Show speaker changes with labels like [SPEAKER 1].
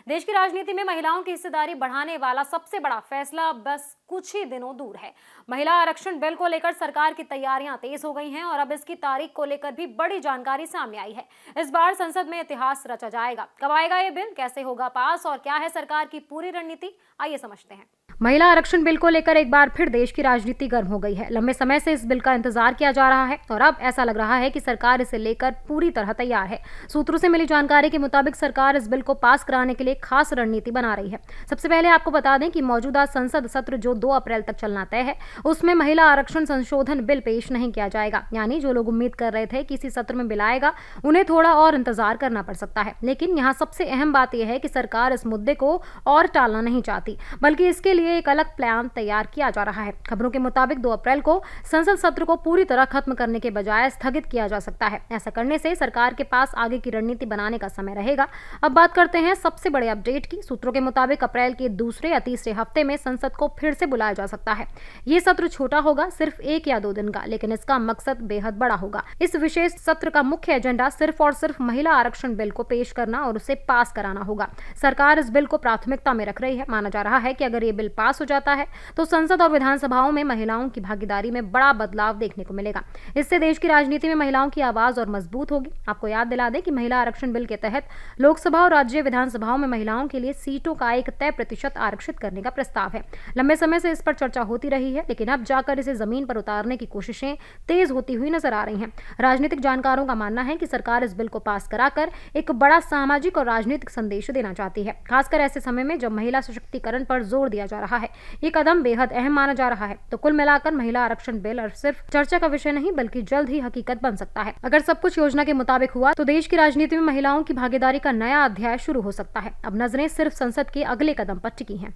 [SPEAKER 1] देश की राजनीति में महिलाओं की हिस्सेदारी बढ़ाने वाला सबसे बड़ा फैसला बस कुछ ही दिनों दूर है। महिला आरक्षण बिल को लेकर सरकार की तैयारियां तेज हो गई हैं और अब इसकी तारीख को लेकर भी बड़ी जानकारी सामने आई है। इस बार संसद में इतिहास रचा जाएगा। कब आएगा ये बिल, कैसे होगा पास और क्या है सरकार की पूरी रणनीति, आइए समझते हैं। महिला आरक्षण बिल को लेकर एक बार फिर देश की राजनीति गर्म हो गई है। लंबे समय से इस बिल का इंतजार किया जा रहा है और अब ऐसा लग रहा है कि सरकार इसे लेकर पूरी तरह तैयार है। सूत्रों से मिली जानकारी के मुताबिक सरकार इस बिल को पास कराने के लिए खास रणनीति बना रही है। सबसे पहले आपको बता दें कि मौजूदा संसद सत्र जो 2 अप्रैल तक चलना तय है, उसमें महिला आरक्षण संशोधन बिल पेश नहीं किया जाएगा। यानी जो लोग उम्मीद कर रहे थे कि इसी सत्र में बिल आएगा, उन्हें थोड़ा और इंतजार करना पड़ सकता है। लेकिन यहाँ सबसे अहम बात यह है कि सरकार इस मुद्दे को और टालना नहीं चाहती, बल्कि इसके लिए एक अलग प्लान तैयार किया जा रहा है। खबरों के मुताबिक 2 अप्रैल को संसद सत्र को पूरी तरह खत्म करने के बजाय स्थगित किया जा सकता है। ऐसा करने से सरकार के पास आगे की रणनीति बनाने का समय रहेगा। अब बात करते हैं सबसे बड़े अपडेट की। सूत्रों के मुताबिक अप्रैल के दूसरे या तीसरे हफ्ते में संसद को फिर से बुलाया जा सकता है। ये सत्र छोटा होगा, सिर्फ 1 या 2 दिन का, लेकिन इसका मकसद बेहद बड़ा होगा। इस विशेष सत्र का मुख्य एजेंडा सिर्फ और सिर्फ महिला आरक्षण बिल को पेश करना और उसे पास कराना होगा। सरकार इस बिल को प्राथमिकता में रख रही है। माना जा रहा है कि अगर ये बिल पास हो जाता है तो संसद और विधानसभाओं में महिलाओं की भागीदारी में बड़ा बदलाव देखने को मिलेगा। इससे देश की राजनीति में महिलाओं की आवाज और मजबूत होगी। आपको याद दिला दें कि महिला आरक्षण बिल के तहत लोकसभा और राज्य विधानसभाओं में महिलाओं के लिए सीटों का एक तय प्रतिशत आरक्षित करने का प्रस्ताव है। लंबे समय से इस पर चर्चा होती रही है, लेकिन अब जाकर इसे जमीन पर उतारने की कोशिशें तेज होती हुई नजर आ रही हैं। राजनीतिक जानकारों का मानना है कि सरकार इस बिल को पास कराकर एक बड़ा सामाजिक और राजनीतिक संदेश देना चाहती है, खासकर ऐसे समय में जब महिला सशक्तिकरण पर जोर दिया जा रहा है। ये कदम बेहद अहम माना जा रहा है। तो कुल मिलाकर महिला आरक्षण बिल और सिर्फ चर्चा का विषय नहीं, बल्कि जल्द ही हकीकत बन सकता है। अगर सब कुछ योजना के मुताबिक हुआ तो देश की राजनीति में महिलाओं की भागीदारी का नया अध्याय शुरू हो सकता है। अब नजरें सिर्फ संसद के अगले कदम पर टिकी हैं।